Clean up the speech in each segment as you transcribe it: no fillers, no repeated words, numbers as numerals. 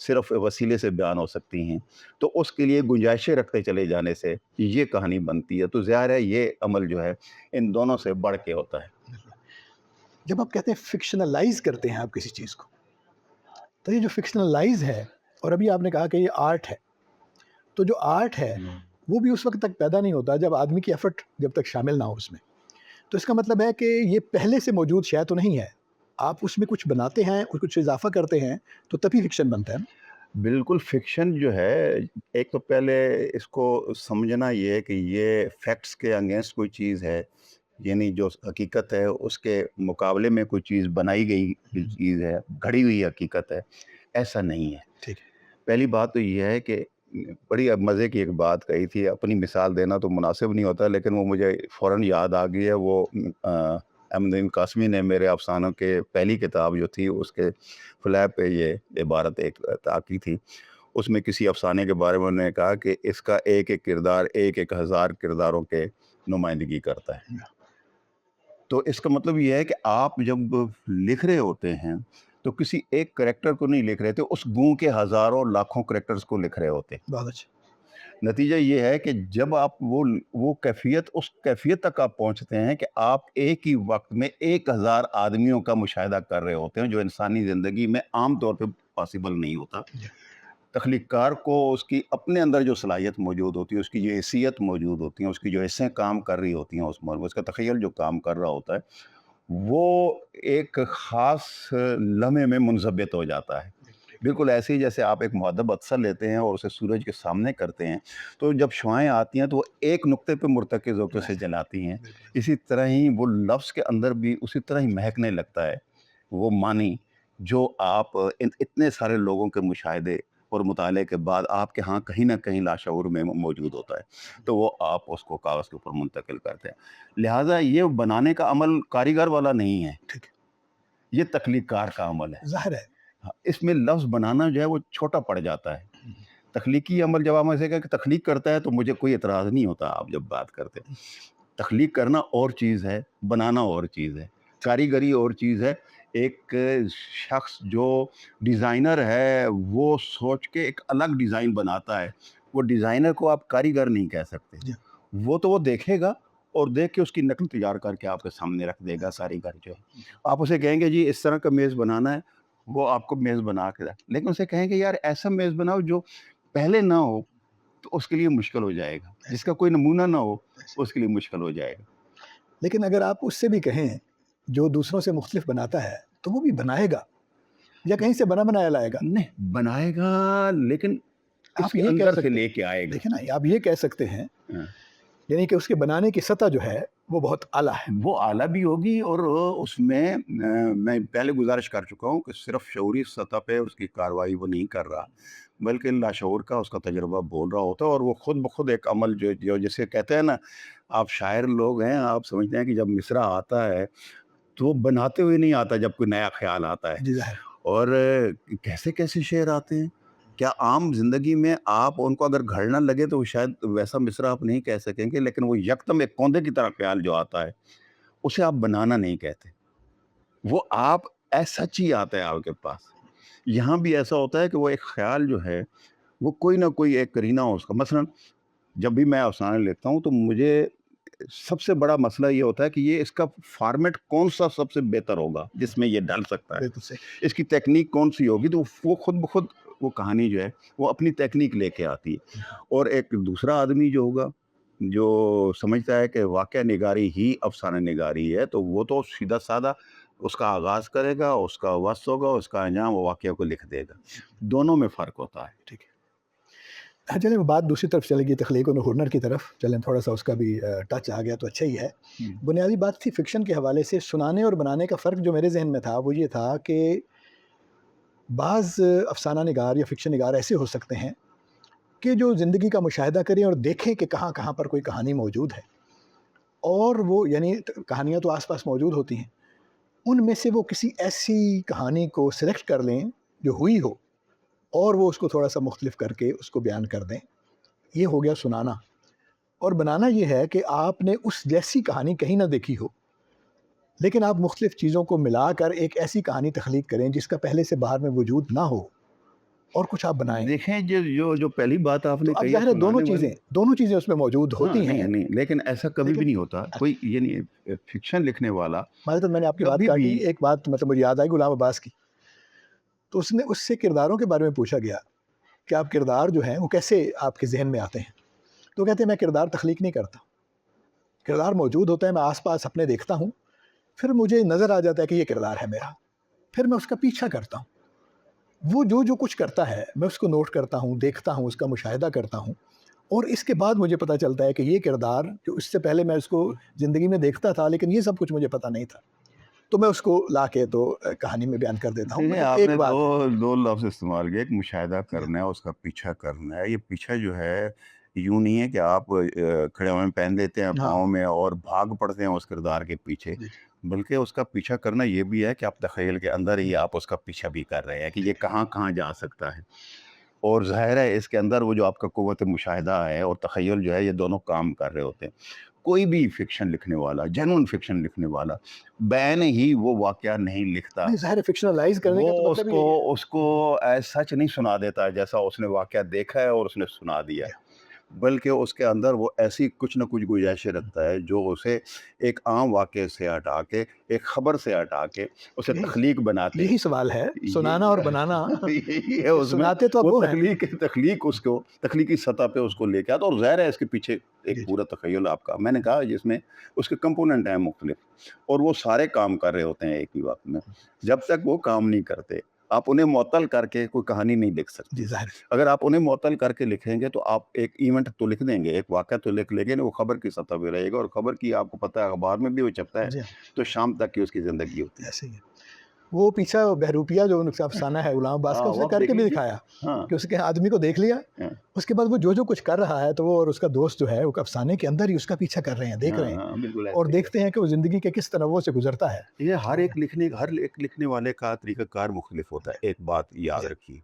صرف وسیلے سے بیان ہو سکتی ہیں، تو اس کے لیے گنجائشیں رکھتے چلے جانے سے یہ کہانی بنتی ہے۔ تو ظاہر ہے یہ عمل جو ہے ان دونوں سے بڑھ کے ہوتا ہے۔ جب آپ کہتے ہیں فکشنلائز کرتے ہیں آپ کسی چیز کو، تو یہ جو فکشنلائز ہے، اور ابھی آپ نے کہا کہ یہ آرٹ ہے، تو جو آرٹ ہے وہ بھی اس وقت تک پیدا نہیں ہوتا جب آدمی کی ایفرٹ جب تک شامل نہ ہو اس میں. تو اس کا مطلب ہے کہ یہ پہلے سے موجود شے تو نہیں ہے، آپ اس میں کچھ بناتے ہیں اور کچھ اضافہ کرتے ہیں تو تبھی فکشن بنتا ہے نا. بالکل فکشن جو ہے، ایک تو پہلے اس کو سمجھنا یہ ہے کہ یہ فیکٹس کے انگینسٹ کوئی چیز ہے، یعنی جو حقیقت ہے اس کے مقابلے میں کوئی چیز بنائی گئی چیز ہے، گھڑی ہوئی حقیقت ہے، ایسا نہیں ہے. ٹھیک ہے. پہلی بات تو یہ ہے کہ بڑی مزے کی ایک بات کہی تھی، اپنی مثال دینا تو مناسب نہیں ہوتا لیکن وہ مجھے فوراً یاد آ گئی ہے. وہ احمد نعیم قاسمی نے میرے افسانوں کے پہلی کتاب جو تھی اس کے فلیپ پہ یہ عبارت ایک تاکی تھی. اس میں کسی افسانے کے بارے میں انہوں نے کہا کہ اس کا ایک ایک کردار ایک ایک ہزار کرداروں کے نمائندگی کرتا ہے. تو اس کا مطلب یہ ہے کہ آپ جب لکھ رہے ہوتے ہیں تو کسی ایک کریکٹر کو نہیں لکھ رہے تھے، اس گوں کے ہزاروں لاکھوں کریکٹرز کو لکھ رہے ہوتے. بہت اچھا. نتیجہ یہ ہے کہ جب آپ وہ کیفیت، اس کیفیت تک آپ پہنچتے ہیں کہ آپ ایک ہی وقت میں 1000 آدمیوں کا مشاہدہ کر رہے ہوتے ہیں، جو انسانی زندگی میں عام طور پہ پاسبل نہیں ہوتا. تخلیق کار کو اس کی اپنے اندر جو صلاحیت موجود ہوتی ہے، اس کی جو حیثیت موجود ہوتی ہیں، اس کی جو حصیں کام کر رہی ہوتی ہیں، اس کا تخیل جو کام کر رہا ہوتا ہے، وہ ایک خاص لمحے میں منضبط ہو جاتا ہے. بالکل ایسے ہی جیسے آپ ایک مؤدب عدسہ لیتے ہیں اور اسے سورج کے سامنے کرتے ہیں تو جب شعائیں آتی ہیں تو وہ ایک نقطے پہ مرتکز ہو کے اسے جلاتی ہیں. اسی طرح ہی وہ لفظ کے اندر بھی اسی طرح ہی مہکنے لگتا ہے وہ معنی جو آپ اتنے سارے لوگوں کے مشاہدے اور مطالعے کے بعد آپ کے ہاں کہیں نہ کہیں لاشعور میں موجود ہوتا ہے، تو وہ آپ اس کو کاغذ کے اوپر منتقل کرتے ہیں. لہٰذا یہ بنانے کا عمل کاریگر والا نہیں ہے، ٹھیک ہے. یہ تخلیق کار کا عمل ہے. ظاہر ہے. اس میں لفظ بنانا جو ہے وہ چھوٹا پڑ جاتا ہے. تخلیقی عمل جب آپ ایسے کہ تخلیق کرتا ہے تو مجھے کوئی اعتراض نہیں ہوتا. آپ جب بات کرتے ہیں تخلیق کرنا اور چیز ہے، بنانا اور چیز ہے، کاریگری اور چیز ہے. ایک شخص جو ڈیزائنر ہے وہ سوچ کے ایک الگ ڈیزائن بناتا ہے، وہ ڈیزائنر کو آپ کاریگر نہیں کہہ سکتے. وہ تو وہ دیکھے گا اور دیکھ کے اس کی نقل تیار کر کے آپ کے سامنے رکھ دے گا. کاریگر جو ہے آپ اسے کہیں گے جی اس طرح کا میز بنانا ہے، وہ آپ کو میز بنا کے رکھ، لیکن اسے کہیں گے یار ایسا میز بناؤ جو پہلے نہ ہو تو اس کے لیے مشکل ہو جائے گا، جس کا کوئی نمونہ نہ ہو اس کے لیے مشکل ہو جائے گا. لیکن اگر آپ اس سے بھی کہیں جو دوسروں سے مختلف بناتا ہے تو وہ بھی بنائے گا یا کہیں سے بنا بنایا لائے گا. نہیں بنائے گا لیکن اس آپ کے یہ کہہ اندر سے سکتے لے کے آئے گا. دیکھیں نا، آپ یہ کہہ سکتے ہیں یعنی کہ اس کے بنانے کی سطح جو ہے وہ بہت اعلیٰ ہے. وہ اعلیٰ بھی ہوگی اور اس میں میں پہلے گزارش کر چکا ہوں کہ صرف شعوری سطح پہ اس کی کارروائی وہ نہیں کر رہا بلکہ لاشعور کا اس کا تجربہ بول رہا ہوتا ہے، اور وہ خود بخود ایک عمل جو جسے کہتے ہیں نا، آپ شاعر لوگ ہیں، آپ سمجھتے ہیں کہ جب مصرع آتا ہے تو وہ بناتے ہوئے نہیں آتا، جب کوئی نیا خیال آتا ہے. جی ظاہر. اور کیسے کیسے شعر آتے ہیں، کیا عام زندگی میں آپ ان کو اگر گھڑنا لگے تو شاید ویسا مصرع آپ نہیں کہہ سکیں گے، لیکن وہ یکدم ایک کوندے کی طرح خیال جو آتا ہے اسے آپ بنانا نہیں کہتے، وہ آپ ایسا ہی آتا ہے آپ کے پاس. یہاں بھی ایسا ہوتا ہے کہ وہ ایک خیال جو ہے وہ کوئی نہ کوئی ایک کرینہ ہو اس کا. مثلا جب بھی میں افسانے لکھتا ہوں تو مجھے سب سے بڑا مسئلہ یہ ہوتا ہے کہ یہ اس کا فارمیٹ کون سا سب سے بہتر ہوگا جس میں یہ ڈل سکتا ہے، بالکل صحیح. اس کی تکنیک کون سی ہوگی. تو وہ خود بخود وہ کہانی جو ہے وہ اپنی تکنیک لے کے آتی ہے. اور ایک دوسرا آدمی جو ہوگا جو سمجھتا ہے کہ واقعہ نگاری ہی افسانہ نگاری ہے، تو وہ تو سیدھا سادہ اس کا آغاز کرے گا، اس کا وسط ہوگا، اس کا انجام وہ واقعہ کو لکھ دے گا. دونوں میں فرق ہوتا ہے. ٹھیک ہے. چلیں وہ بات دوسری طرف چلے گی، تخلیق اور ہنر کی طرف چلیں، تھوڑا سا اس کا بھی ٹچ آ گیا تو اچھا ہی ہے. بنیادی بات تھی فکشن کے حوالے سے سنانے اور بنانے کا فرق جو میرے ذہن میں تھا وہ یہ تھا کہ بعض افسانہ نگار یا فکشن نگار ایسے ہو سکتے ہیں کہ جو زندگی کا مشاہدہ کریں اور دیکھیں کہ کہاں کہاں پر کوئی کہانی موجود ہے، اور وہ یعنی کہانیاں تو آس پاس موجود ہوتی ہیں، ان میں سے وہ کسی ایسی کہانی کو سلیکٹ کر لیں جو ہوئی ہو اور وہ اس کو تھوڑا سا مختلف کر کے اس کو بیان کر دیں. یہ ہو گیا سنانا. اور بنانا یہ ہے کہ آپ نے اس جیسی کہانی کہیں نہ دیکھی ہو لیکن آپ مختلف چیزوں کو ملا کر ایک ایسی کہانی تخلیق کریں جس کا پہلے سے باہر میں وجود نہ ہو اور کچھ آپ بنائیں. دیکھیں جو پہلی بات آپ تو نے اب کہی ہے ظاہر ہے سنانے دونوں چیزیں اس میں موجود ہاں ہوتی نہیں ہیں. نہیں، لیکن ایسا کبھی بھی لیکن نہیں ہوتا کوئی، یعنی فکشن لکھنے والا مطلب میں نے آپ کی بات کبھی کاٹی، بھی ایک بات مطلب مجھے یاد آئی غلام عباس کی. تو اس سے کرداروں کے بارے میں پوچھا گیا کہ آپ کردار جو ہیں وہ کیسے آپ کے ذہن میں آتے ہیں. تو کہتے ہیں میں کردار تخلیق نہیں کرتا، کردار موجود ہوتا ہے، میں آس پاس اپنے دیکھتا ہوں، پھر مجھے نظر آ جاتا ہے کہ یہ کردار ہے میرا، پھر میں اس کا پیچھا کرتا ہوں. وہ جو کچھ کرتا ہے میں اس کو نوٹ کرتا ہوں، دیکھتا ہوں، اس کا مشاہدہ کرتا ہوں، اور اس کے بعد مجھے پتہ چلتا ہے کہ یہ کردار جو اس سے پہلے میں اس کو زندگی میں دیکھتا تھا لیکن یہ سب کچھ مجھے پتہ نہیں تھا، تو میں اس کو لا کے تو کہانی میں بیان کر دیتا ہوں. دیکھیں مطلب آپ ایک نے بات دو لفظ استعمال کیا، ایک مشاہدہ کرنا ہے، اس کا پیچھا کرنا ہے. یہ پیچھا جو ہے یوں نہیں ہے کہ آپ کھڑے ہوئے پہن لیتے ہیں ہاں پاؤں میں اور بھاگ پڑتے ہیں اس کردار کے پیچھے، جی بلکہ اس کا پیچھا کرنا یہ بھی ہے کہ آپ تخیل کے اندر ہی آپ اس کا پیچھا بھی کر رہے ہیں کہ یہ کہاں کہاں جا سکتا ہے. اور ظاہر ہے اس کے اندر وہ جو آپ کا قوت مشاہدہ ہے اور تخیل جو ہے یہ دونوں کام کر رہے ہوتے ہیں. کوئی بھی فکشن لکھنے والا، جنون فکشن لکھنے والا بین ہی وہ واقعہ نہیں لکھتا، نہیں، ظاہر ہے فکشنلائز کرنے کا تو وہ مطلب ہی یہی ہے. اس کو ایز سچ نہیں سنا دیتا جیسا اس نے واقعہ دیکھا ہے اور اس نے سنا دیا، بلکہ اس کے اندر وہ ایسی کچھ نہ کچھ گنجائشیں رکھتا ہے جو اسے ایک عام واقعے سے ہٹا کے، ایک خبر سے ہٹا کے اسے تخلیق بناتے یہی سوال ہے، سنانا اور بنانا. یہی ہے اس میں سناتے تو اب وہ وہ ہیں. تخلیق اس کو تخلیقی سطح پہ اس کو لے کے آتا. اور ظاہر ہے اس کے پیچھے ایک پورا تخیل آپ کا، میں نے کہا جس میں اس کے کمپوننٹ ہیں مختلف، اور وہ سارے کام کر رہے ہوتے ہیں ایک ہی وقت میں. جب تک وہ کام نہیں کرتے آپ انہیں معطل کر کے کوئی کہانی نہیں لکھ سکتے. جی ظاہر اگر آپ انہیں معطل کر کے لکھیں گے تو آپ ایک ایونٹ تو لکھ دیں گے، ایک واقعہ تو لکھ لیں گے، وہ خبر کی سطح پہ رہے گا، اور خبر کی آپ کو پتہ ہے اخبار میں بھی وہ چھپتا ہے جی تو شام تک کی اس کی زندگی ہوتی ہے. ایسے ہی ہے. وہ پیچھا بہروپیہ جو ان کا افسانہ ہے غلام عباس کا، اس نے وہ آپ کر دیکھ کے بھی لیجیے. دکھایا ہاں کہ اس کے آدمی کو دیکھ لیا، ہاں اس کے بعد وہ جو کچھ کر رہا ہے تو وہ اور اس کا دوست جو ہے وہ افسانے کے اندر ہی اس کا پیچھا کر رہے ہیں، دیکھ رہے ہیں، ہاں بالکل اور ایسے ہی ہے. دیکھتے ہیں کہ وہ زندگی کے کس تنوع سے گزرتا ہے. یہ ہر ایک لکھنے والے کا طریقہ کار مختلف ہوتا ہے. ایک بات یاد رکھیے،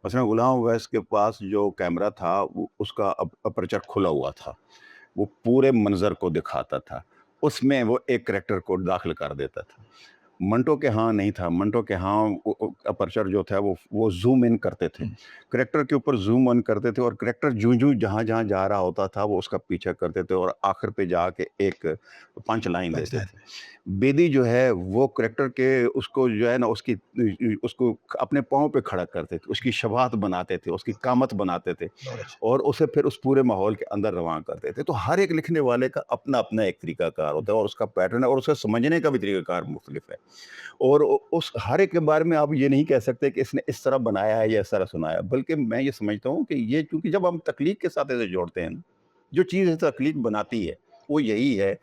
مثلا غلام اویس کے پاس جو کیمرہ تھا اس کا اپرچر کھلا ہوا تھا، وہ پورے منظر کو دکھاتا تھا، اس میں وہ ایک کریکٹر کو داخل کر دیتا تھا. منٹو کے ہاں نہیں تھا. منٹو کے ہاں اپرچر جو تھا وہ زوم ان کرتے تھے، کریکٹر کے اوپر زوم ان کرتے تھے، اور کریکٹر جوں جہاں جا رہا ہوتا تھا وہ اس کا پیچھا کرتے تھے، اور آخر پہ جا کے ایک پنچ لائن دیتے تھے. بیدی جو ہے وہ کریکٹر کے اس کو جو ہے نا اس کو اپنے پاؤں پہ کھڑا کرتے تھے، اس کی شباہت بناتے تھے، اس کی قامت بناتے تھے، اور اسے پھر اس پورے ماحول کے اندر رواں کرتے تھے. تو ہر ایک لکھنے والے کا اپنا اپنا ایک طریقہ کار ہوتا ہے، اور اس کا پیٹرن ہے، اور اسے سمجھنے کا بھی طریقہ کار مختلف ہے. اور اس ہر ایک کے بارے میں آپ یہ نہیں کہہ سکتے کہ اس نے اس طرح بنایا ہے یا اس طرح سنایا، بلکہ میں یہ سمجھتا ہوں کہ یہ چونکہ جب ہم تخلیق کے ساتھ اسے جوڑتے ہیں، جو چیز تخلیق بناتی ہے وہ یہی ہے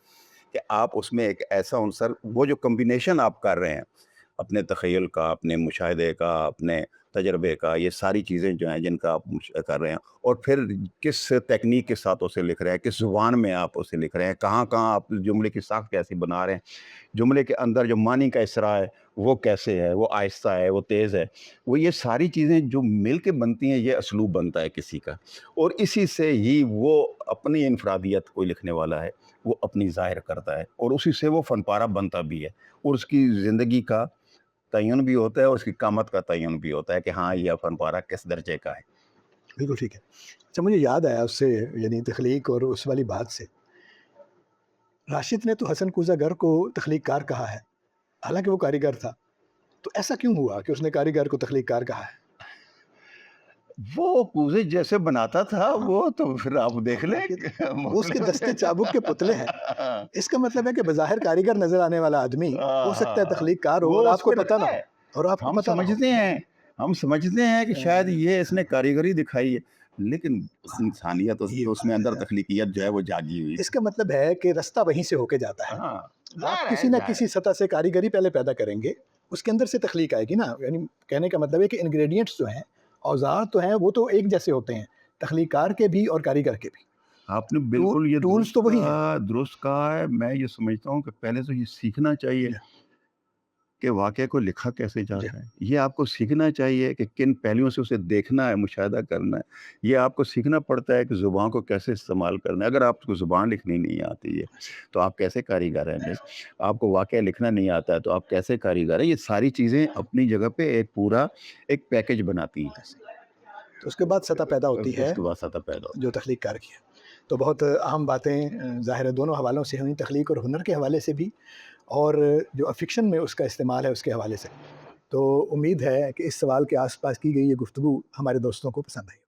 کہ آپ اس میں ایک ایسا عنصر، وہ جو کمبینیشن آپ کر رہے ہیں اپنے تخیل کا، اپنے مشاہدے کا، اپنے تجربے کا، یہ ساری چیزیں جو ہیں جن کا آپ کر رہے ہیں، اور پھر کس تکنیک کے ساتھ اسے لکھ رہے ہیں، کس زبان میں آپ اسے لکھ رہے ہیں، کہاں کہاں آپ جملے کی ساخت کیسی بنا رہے ہیں، جملے کے اندر جو معنی کا اسرا ہے وہ کیسے ہے، وہ آہستہ ہے، وہ تیز ہے، وہ یہ ساری چیزیں جو مل کے بنتی ہیں، یہ اسلوب بنتا ہے کسی کا. اور اسی سے ہی وہ اپنی انفرادیت کوئی لکھنے والا ہے وہ اپنی ظاہر کرتا ہے، اور اسی سے وہ فن پارہ بنتا بھی ہے، اور اس کی زندگی کا تعین بھی ہوتا ہے، اور اس کی قامت کا تعین بھی ہوتا ہے کہ ہاں یہ فن پارہ کس درجے کا ہے. بالکل ٹھیک ہے. اچھا، مجھے یاد آیا اس سے، یعنی تخلیق اور اس والی بات سے، راشد نے تو حسن کوزہ گر کو تخلیق کار کہا ہے، حالانکہ وہ کاریگر تھا. تو ایسا کیوں ہوا کہ اس نے کاریگر کو تخلیق کار کہا ہے؟ وہ کوزے جیسے بناتا تھا وہ تو پھر آپ دیکھ لیں. وہ اس کے دستے چابک کے پتلے ہیں. اس کا مطلب ہے کہ بظاہر کاریگر نظر آنے والا آدمی ہو سکتا ہے تخلیق کار ہو، وہ اور اس آپ کو پہ پتہ رکھتا نہ ہو، ہے. اور آپ کو ہم پتہ نہ ہو. سمجھتے ہیں کہ شاید یہ اس نے کاریگری دکھائی ہے، لیکن انسانیت یہ اس میں اندر تخلیقیت جو ہے وہ جاگی ہوئی. اس کا مطلب ہے کہ رستہ وہیں سے ہو کے جاتا ہے. ہاں آپ کسی نہ کسی سطح سے کاریگری پہلے پیدا کریں گے، اس کے اندر سے تخلیق آئے گی نا. یعنی کہنے کا مطلب ہے کہ انگریڈینٹس جو ہیں، اوزار تو ہیں، وہ تو ایک جیسے ہوتے ہیں، تخلیق کار کے بھی اور کاریگر کے بھی. آپ نے بالکل یہ ٹولز تو وہی ہیں. درست کہا ہے. میں یہ سمجھتا ہوں کہ پہلے تو یہ سیکھنا چاہیے کہ واقعے کو لکھا کیسے جاتا ہے. یہ آپ کو سیکھنا چاہیے کہ کن پہلوؤں سے اسے دیکھنا ہے، مشاہدہ کرنا ہے. یہ آپ کو سیکھنا پڑتا ہے کہ زبان کو کیسے استعمال کرنا ہے. اگر آپ کو زبان لکھنی نہیں آتی ہے تو آپ کیسے کاریگر ہیں؟ آپ کو واقعہ لکھنا نہیں آتا ہے تو آپ کیسے کاریگر ہیں؟ یہ ساری چیزیں اپنی جگہ پہ ایک پورا ایک پیکج بناتی ہیں. تو اس کے بعد سطح پیدا ہوتی ہے اس کے بعد سطح پیدا ہوتی جو تخلیق کار کی ہے. تو بہت اہم باتیں ظاہر ہے دونوں حوالوں سے ہوئیں، تخلیق اور ہنر کے حوالے سے بھی، اور جو فکشن میں اس کا استعمال ہے اس کے حوالے سے. تو امید ہے کہ اس سوال کے آس پاس کی گئی یہ گفتگو ہمارے دوستوں کو پسند آئی.